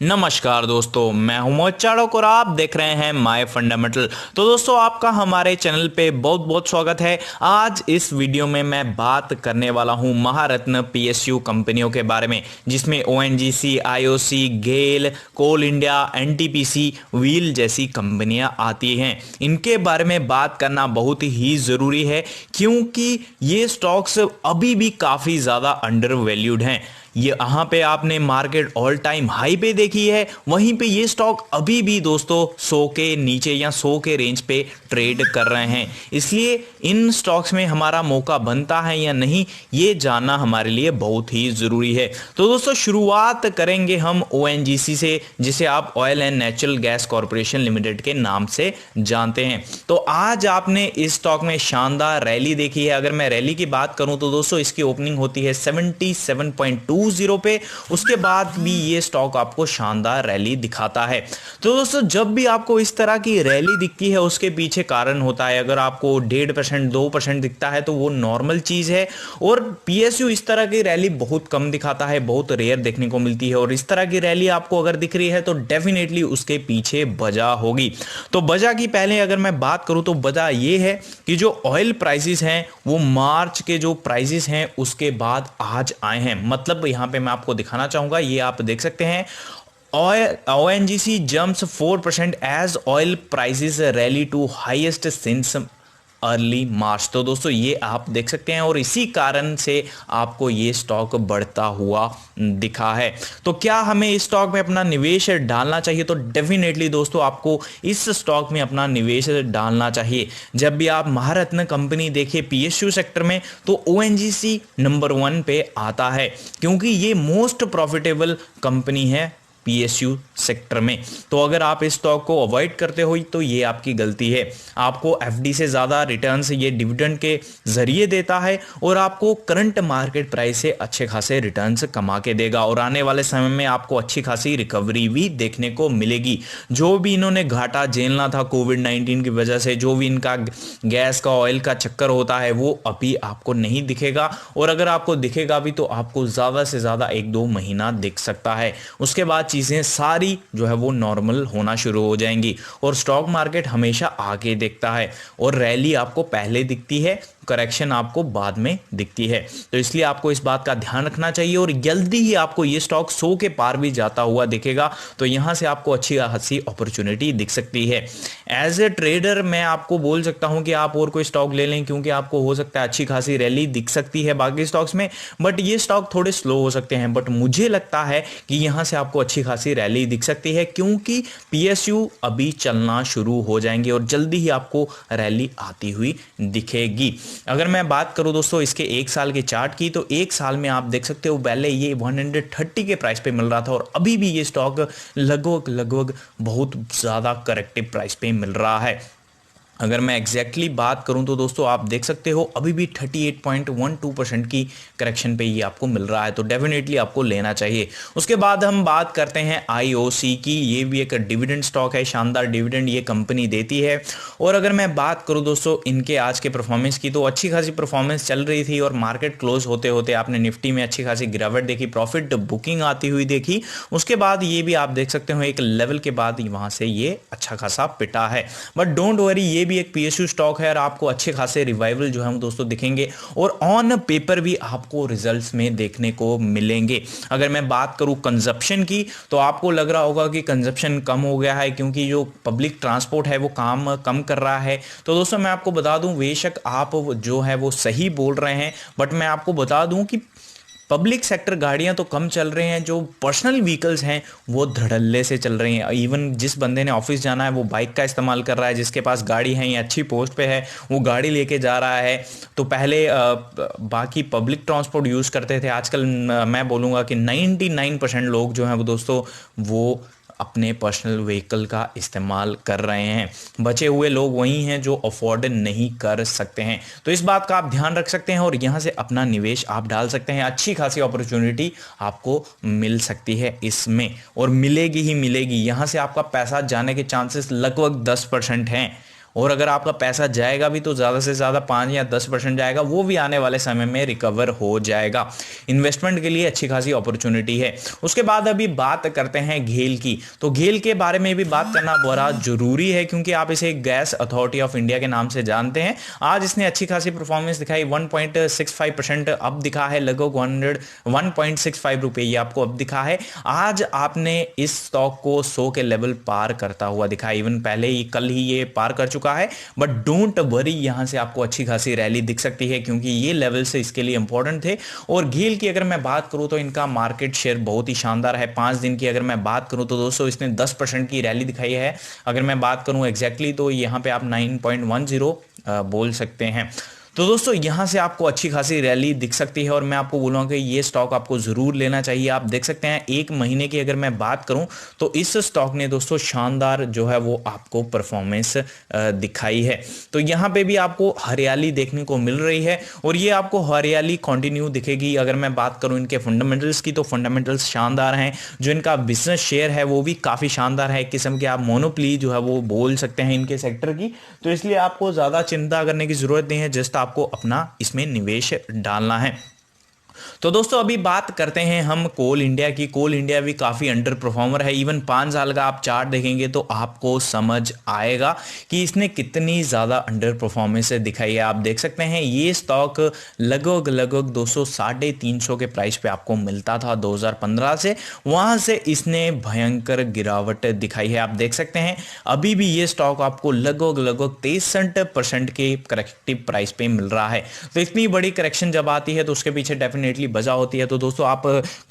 नमस्कार दोस्तों, मैं हूं मोहित चाड़क और आप देख रहे हैं माय फंडामेंटल। तो दोस्तों, आपका हमारे चैनल पे बहुत बहुत स्वागत है। आज इस वीडियो में मैं बात करने वाला हूं महारत्न पीएसयू कंपनियों के बारे में, जिसमें ओएनजीसी, आईओसी, गेल, कोल इंडिया, एनटीपीसी, व्हील जैसी कंपनियां आती हैं। इनके बारे में बात करना बहुत ही ज़रूरी है क्योंकि ये स्टॉक्स अभी भी काफ़ी ज़्यादा अंडर वैल्यूड हैं। ये यहाँ पे आपने मार्केट ऑल टाइम हाई पे देखी है, वहीं पे ये स्टॉक अभी भी दोस्तों 100 के नीचे या 100 के रेंज पे ट्रेड कर रहे हैं। इसलिए इन स्टॉक्स में हमारा मौका बनता है या नहीं, ये जानना हमारे लिए बहुत ही ज़रूरी है। तो दोस्तों, शुरुआत करेंगे हम ओएनजीसी से, जिसे आप oil and natural gas corporation limited के नाम से जानते हैं। तो आज आपने इस स्टॉक में शानदार रैली देखी है। अगर मैं रैली की बात करूं तो दोस्तों, इसकी ओपनिंग होती है 77.20 पे, उसके बाद भी ये स्टॉक आपको शानदार रैली दिखाता है। तो दोस्तों, जब भी आपको इस तरह की रैली दिखती है, उसके पीछे कारण होता है। अगर आपको 1.5% 2% दिखता है तो वो नॉर्मल चीज है, और पीएसयू इस तरह की रैली बहुत कम दिखाता है, बहुत रेयर देखने को मिलती है। और इस तरह की रैली आपको अगर दिख रही है तो डेफिनेटली उसके पीछे वजह होगी। तो वजह की पहले अगर मैं बात करूं तो वजह ये है कि जो ऑयल प्राइसेस हैं वो मार्च के जो प्राइसेस हैं उसके बाद आज आए हैं। मतलब यहां पे मैं आपको दिखाना चाहूंगा, ये आप देख सकते हैं, ONGC jumps 4% as oil prices rally to highest since early March. तो दोस्तों, ये आप देख सकते हैं, और इसी कारण से आपको ये स्टॉक बढ़ता हुआ दिखा है। तो क्या हमें इस स्टॉक में अपना निवेश डालना चाहिए? तो डेफिनेटली दोस्तों, आपको इस स्टॉक में अपना निवेश डालना चाहिए। जब भी आप महारत्न कंपनी देखिए पीएसयू सेक्टर में, तो ओएनजीसी नंबर 1 पे आता है, क्योंकि ये मोस्ट प्रॉफिटेबल कंपनी है पीएसयू सेक्टर में। तो अगर आप इस स्टॉक को अवॉइड करते हो तो ये आपकी गलती है। आपको एफडी से ज़्यादा रिटर्न्स ये डिविडेंड के जरिए देता है, और आपको करंट मार्केट प्राइस से अच्छे खासे रिटर्न्स कमा के देगा, और आने वाले समय में आपको अच्छी खासी रिकवरी भी देखने को मिलेगी। जो भी इन्होंने घाटा झेलना था कोविड-19 की वजह से, जो भी इनका गैस का, ऑयल का चक्कर होता है, वो अभी आपको नहीं दिखेगा, और अगर आपको दिखेगा भी तो आपको ज़्यादा से ज़्यादा 1-2 महीना दिख सकता है। उसके बाद चीज़ें सारी जो है वो नॉर्मल होना शुरू हो जाएंगी, और स्टॉक मार्केट हमेशा आगे दिखता है, और रैली आपको पहले दिखती है, करेक्शन आपको बाद में दिखती है। तो इसलिए आपको इस बात का ध्यान रखना चाहिए, और जल्दी ही आपको ये स्टॉक 100 के पार भी जाता हुआ दिखेगा। तो यहां से आपको अच्छी खासी अपॉर्चुनिटी दिख सकती है। एज ए ट्रेडर मैं आपको बोल सकता हूं कि आप और कोई स्टॉक ले लें, क्योंकि आपको हो सकता है अच्छी खासी रैली दिख सकती है बाकी स्टॉक्स में, बट ये स्टॉक थोड़े स्लो हो सकते हैं। बट मुझे लगता है कि यहां से आपको अच्छी खासी रैली दिख सकती है, क्योंकि पीएसयू अभी चलना शुरू हो जाएंगे, और जल्दी ही आपको रैली आती हुई दिखेगी। अगर मैं बात करूं दोस्तों इसके 1 साल के चार्ट की, तो 1 साल में आप देख सकते हो पहले ये 130 के प्राइस पे मिल रहा था, और अभी भी ये स्टॉक लगभग बहुत ज़्यादा करेक्टिव प्राइस पे मिल रहा है। अगर मैं एग्जैक्टली बात करूं तो दोस्तों, आप देख सकते हो अभी भी 38.12% की करेक्शन पे ये आपको मिल रहा है, तो डेफिनेटली आपको लेना चाहिए। उसके बाद हम बात करते हैं आईओसी की। ये भी एक डिविडेंड स्टॉक है, शानदार डिविडेंड ये कंपनी देती है। और अगर मैं बात करूं दोस्तों इनके आज के परफॉर्मेंस की, तो अच्छी खासी परफॉर्मेंस चल रही थी, और मार्केट क्लोज होते होते आपने निफ्टी में अच्छी खासी गिरावट देखी, प्रॉफिट बुकिंग आती हुई देखी। उसके बाद ये भी आप देख सकते हो एक लेवल के बाद वहां से ये अच्छा खासा पिटा है। बट डोंट वरी, ये भी एक पीएसयू स्टॉक है, और आपको अच्छे खासे रिवाइवल जो है दोस्तों दिखेंगे, और ऑन पेपर भी आपको रिजल्ट्स में देखने को मिलेंगे। अगर मैं बात करूं कंजप्शन की, तो आपको लग रहा होगा कि कंजप्शन कम हो गया है, क्योंकि जो पब्लिक ट्रांसपोर्ट है वो काम कम कर रहा है। तो दोस्तों, मैं आपको बता दूं, बेशक आप जो है वो सही बोल रहे हैं, बट मैं आपको बता दूं कि पब्लिक सेक्टर गाड़ियां तो कम चल रही हैं, जो पर्सनल व्हीकल्स हैं वो धड़ल्ले से चल रही हैं। इवन जिस बंदे ने ऑफिस जाना है वो बाइक का इस्तेमाल कर रहा है, जिसके पास गाड़ी है या अच्छी पोस्ट पे है वो गाड़ी लेके जा रहा है। तो पहले बाकी पब्लिक ट्रांसपोर्ट यूज़ करते थे, आजकल मैं बोलूँगा कि 99% लोग जो हैं वो दोस्तों वो अपने पर्सनल व्हीकल का इस्तेमाल कर रहे हैं। बचे हुए लोग वही हैं जो अफोर्ड नहीं कर सकते हैं। तो इस बात का आप ध्यान रख सकते हैं, और यहाँ से अपना निवेश आप डाल सकते हैं। अच्छी खासी अपॉर्चुनिटी आपको मिल सकती है इसमें, और मिलेगी ही मिलेगी। यहाँ से आपका पैसा जाने के चांसेस लगभग 10% हैं, और अगर आपका पैसा जाएगा भी तो ज़्यादा से ज़्यादा 5 या 10% जाएगा, वो भी आने वाले समय में रिकवर हो जाएगा। इन्वेस्टमेंट के लिए अच्छी खासी अपॉर्चुनिटी है। उसके बाद अभी बात करते हैं घेल की। तो घेल के बारे में भी बात करना बड़ा जरूरी है, क्योंकि आप इसे गैस अथॉरिटी ऑफ इंडिया के नाम से जानते हैं। आज इसने अच्छी खासी परफॉर्मेंस दिखाई, 1.65% अब दिखा है, लगभग 1.65 रुपए ये आपको अब दिखा है। आज आपने इस स्टॉक को 100 के लेवल पार करता हुआ दिखा, इवन पहले ही कल ही ये पार कर चुका है। बट डोंट वरी, यहां से आपको अच्छी खासी रैली दिख सकती है, क्योंकि ये लेवल से इसके लिए इंपॉर्टेंट थे। और घेल की अगर मैं बात करूं तो इनका मार्केट शेयर बहुत ही शानदार है। 5 दिन की अगर मैं बात करूं तो दोस्तों इसने 10% की रैली दिखाई है। अगर मैं बात करूं एग्जैक्टली तो यहां पे आप 9.10 बोल सकते हैं। तो दोस्तों यहां से आपको अच्छी खासी रैली दिख सकती है, और मैं आपको बोलूँगा कि ये स्टॉक आपको ज़रूर लेना चाहिए। आप देख सकते हैं एक महीने की अगर मैं बात करूं तो इस स्टॉक ने दोस्तों शानदार जो है वो आपको परफॉर्मेंस दिखाई है। तो यहां पे भी आपको हरियाली देखने को मिल रही है, और ये आपको हरियाली कंटिन्यू दिखेगी। अगर मैं बात करूं इनके फंडामेंटल्स की, तो फंडामेंटल्स शानदार हैं। जो इनका बिजनेस शेयर है वो भी काफ़ी शानदार है, एक किस्म के आप मोनोपोली जो है वो बोल सकते हैं इनके सेक्टर की। तो इसलिए आपको ज़्यादा चिंता करने की ज़रूरत नहीं है, जस्ट आपको अपना इसमें निवेश डालना है। तो दोस्तों अभी बात करते हैं हम कोल इंडिया की। कोल इंडिया भी काफ़ी अंडर परफॉर्मर है। इवन 5 साल का आप चार्ट देखेंगे तो आपको समझ आएगा कि इसने कितनी ज़्यादा अंडर परफॉर्मेंस दिखाई है। आप देख सकते हैं ये स्टॉक लगभग दोस्तों 350 के प्राइस पे आपको मिलता था 2015 से, वहाँ से इसने भयंकर गिरावट दिखाई है। आप देख सकते हैं अभी भी ये स्टॉक आपको लगभग 63% के करेक्टिव प्राइस पे मिल रहा है। तो इतनी बड़ी करेक्शन जब आती है तो उसके पीछे डेफिनेटली वजह होती है। तो दोस्तों आप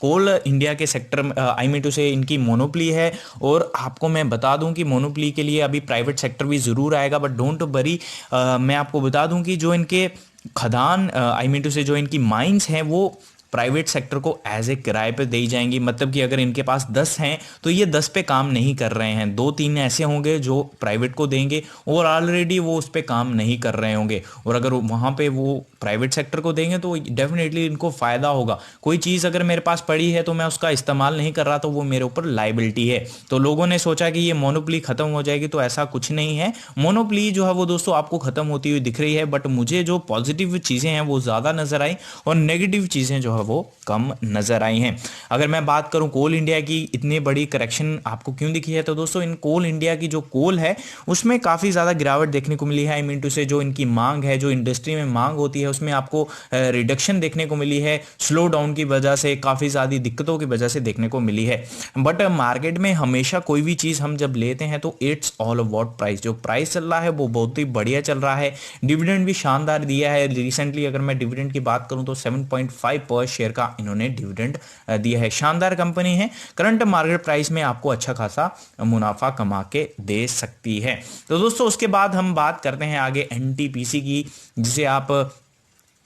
कोल इंडिया के सेक्टर आई मीन टू से इनकी मोनोपोली है, और आपको मैं बता दूं कि मोनोपोली के लिए अभी प्राइवेट सेक्टर भी जरूर आएगा। बट डोंट वरी, मैं आपको बता दूं कि जो इनके खदान आई मीन टू से जो इनकी माइंस हैं वो प्राइवेट सेक्टर को एज ए किराए पे दी जाएंगी। मतलब कि अगर इनके पास 10 हैं तो ये 10 पे काम नहीं कर रहे हैं, 2-3 ऐसे होंगे जो प्राइवेट को देंगे और ऑलरेडी वो उस पर काम नहीं कर रहे होंगे। और अगर वहाँ पे वो प्राइवेट सेक्टर को देंगे तो डेफिनेटली इनको फ़ायदा होगा। कोई चीज़ अगर मेरे पास पड़ी है तो मैं उसका इस्तेमाल नहीं कर रहा तो वो मेरे ऊपर लाइबिलिटी है। तो लोगों ने सोचा कि ये मोनोपोली ख़त्म हो जाएगी, तो ऐसा कुछ नहीं है। मोनोपोली जो है वो दोस्तों आपको ख़त्म होती हुई दिख रही है, बट मुझे जो पॉजिटिव चीज़ें हैं वो ज़्यादा नज़र आई और नेगेटिव चीज़ें जो है वो कम नजर आई हैं। अगर मैं बात करूं कोल इंडिया की, इतनी बड़ी करेक्शन आपको क्यों दिखी है, तो दोस्तों इन कोल इंडिया की जो कोल है उसमें काफ़ी ज़्यादा गिरावट देखने को मिली है। आई मीन टू से जो इनकी मांग है, जो इंडस्ट्री में मांग होती है उसमें आपको रिडक्शन देखने को मिली है। स्लो डाउन की वजह से, काफ़ी ज़्यादा दिक्कतों की वजह से देखने को मिली है। बट मार्केट में हमेशा कोई भी चीज़ हम जब लेते हैं तो इट्स ऑल अबाउट प्राइस। जो प्राइस चल रहा है वो बहुत ही बढ़िया चल रहा है। डिविडेंड भी शानदार दिया है रिसेंटली। अगर मैं डिविडेंड की बात करूं तो 7.5 पर शेयर का इन्होंने डिविडेंड दिया है। शानदार कंपनी है, करंट मार्केट प्राइस में आपको अच्छा खासा मुनाफा कमा के दे सकती है। तो दोस्तों उसके बाद हम बात करते हैं आगे एनटीपीसी की, जिसे आप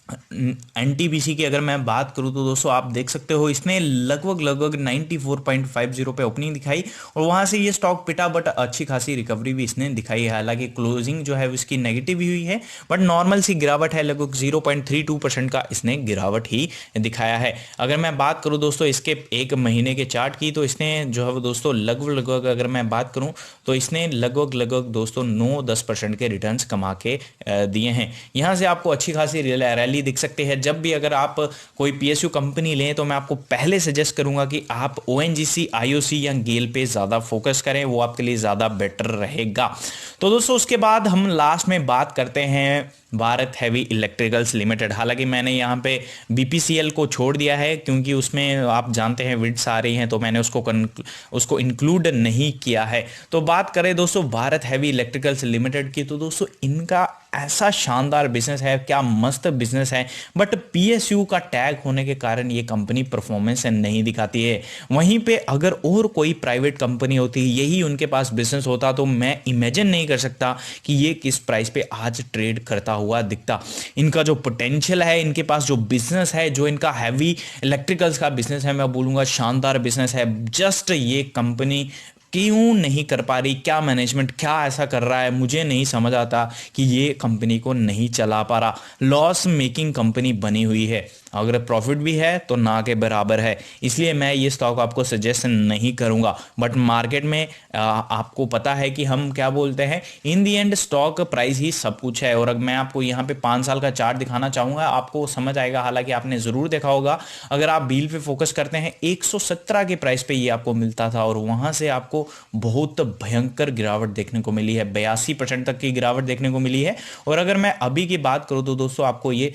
एनटीपीसी की अगर मैं बात करूं तो दोस्तों आप देख सकते हो इसने लगभग 94.50 पे ओपनिंग दिखाई और वहां से ये स्टॉक पिटा, बट अच्छी खासी रिकवरी भी इसने दिखाई है। हालांकि क्लोजिंग जो है इसकी नेगेटिव ही हुई है, बट नॉर्मल सी गिरावट है, लगभग 0.32% का इसने गिरावट ही दिखाया है। अगर मैं बात करूं दोस्तों इसके एक महीने के चार्ट की, तो इसने जो है वो दोस्तों लगभग अगर मैं बात करूं तो इसने लगभग दोस्तों 9-10% के रिटर्न्स कमा के दिए हैं। यहां से आपको अच्छी खासी रैली दिख सकते हैं। जब भी अगर आप कोई पीएसयू कंपनी लें तो मैं आपको पहले सजेस्ट करूंगा कि आप ओएनजीसी, आईओसी या गेल पे ज्यादा फोकस करें, वो आपके लिए ज्यादा बेटर रहेगा। तो दोस्तों उसके बाद हम लास्ट में बात करते हैं भारत हैवी इलेक्ट्रिकल्स लिमिटेड। हालांकि मैंने यहाँ पे बीपीसीएल को छोड़ दिया है क्योंकि उसमें आप जानते हैं विड्स आ रही हैं, तो मैंने उसको इंक्लूड नहीं किया है। तो बात करें दोस्तों भारत हैवी इलेक्ट्रिकल्स लिमिटेड की, तो दोस्तों इनका ऐसा शानदार बिजनेस है, क्या मस्त बिजनेस है, बट पीएसयू का टैग होने के कारण ये कंपनी परफॉर्मेंस नहीं दिखाती है। वहीं पे अगर और कोई प्राइवेट कंपनी होती, यही उनके पास बिजनेस होता, तो मैं इमेजिन नहीं कर सकता कि ये किस प्राइस पे आज ट्रेड करता हुआ दिखता। इनका जो पोटेंशियल है, इनके पास जो बिजनेस है, जो इनका हैवी इलेक्ट्रिकल्स का बिजनेस है, मैं बोलूँगा शानदार बिजनेस है। जस्ट ये कंपनी क्यों नहीं कर पा रही, क्या मैनेजमेंट क्या ऐसा कर रहा है, मुझे नहीं समझ आता कि ये कंपनी को नहीं चला पा रहा। लॉस मेकिंग कंपनी बनी हुई है। अगर प्रॉफिट भी है तो ना के बराबर है, इसलिए मैं ये स्टॉक आपको सजेस्ट नहीं करूंगा। बट मार्केट में आपको पता है कि हम क्या बोलते हैं, इन दी एंड स्टॉक प्राइस ही सब कुछ है। और मैं आपको यहाँ पे 5 साल का चार्ट दिखाना चाहूंगा, आपको समझ आएगा। हालांकि आपने जरूर देखा होगा, अगर आप व्हील पे फोकस करते हैं 117 के प्राइस पे ये आपको मिलता था और वहां से आपको बहुत भयंकर गिरावट देखने को मिली है, 82% तक की गिरावट देखने को मिली है। और अगर मैं अभी की बात करूं तो दोस्तों आपको ये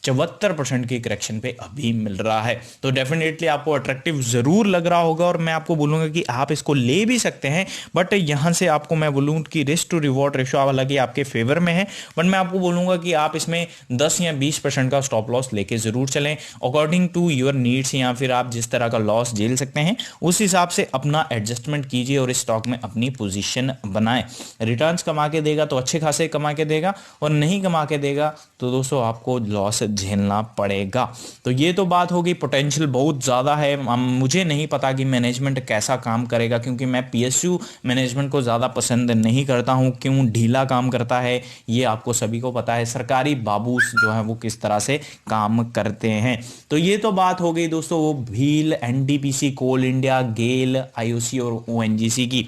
74% की करेक्शन पे अभी मिल रहा है। तो डेफिनेटली आपको अट्रैक्टिव जरूर लग रहा होगा और मैं आपको बोलूंगा कि आप इसको ले भी सकते हैं। बट यहां से आपको मैं बोलूँ कि रिस्क टू रिवॉर्ड रेशो हालांकि आपके फेवर में है, बट मैं आपको बोलूंगा कि आप इसमें 10 या 20% का स्टॉप लॉस लेके जरूर चलें, अकॉर्डिंग टू योर नीड्स, या फिर आप जिस तरह का लॉस झेल सकते हैं उस हिसाब से अपना एडजस्टमेंट कीजिए और इस स्टॉक में अपनी पोजीशन बनाएं। रिटर्न्स कमा के देगा तो अच्छे खासे कमा के देगा, और नहीं कमा के देगा तो दोस्तों आपको लॉस झेलना पड़ेगा। तो ये तो बात होगी, पोटेंशियल बहुत ज़्यादा है। मुझे नहीं पता कि मैनेजमेंट कैसा काम करेगा, क्योंकि मैं पीएसयू मैनेजमेंट को ज़्यादा पसंद नहीं करता हूँ। क्यों ढीला काम करता है ये आपको सभी को पता है, सरकारी बाबूस जो है वो किस तरह से काम करते हैं। तो ये तो बात हो गई दोस्तों वो व्हील, एनटीपीसी, कोल इंडिया, गेल, आईओसी और ओएनजीसी की।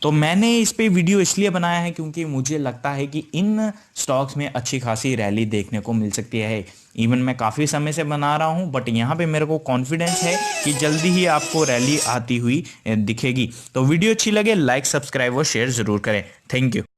तो मैंने इस पे वीडियो इसलिए बनाया है क्योंकि मुझे लगता है कि इन स्टॉक्स में अच्छी खासी रैली देखने को मिल सकती है। इवन मैं काफ़ी समय से बना रहा हूं, बट यहाँ पे मेरे को कॉन्फिडेंस है कि जल्दी ही आपको रैली आती हुई दिखेगी। तो वीडियो अच्छी लगे लाइक, सब्सक्राइब और शेयर ज़रूर करें। Thank you.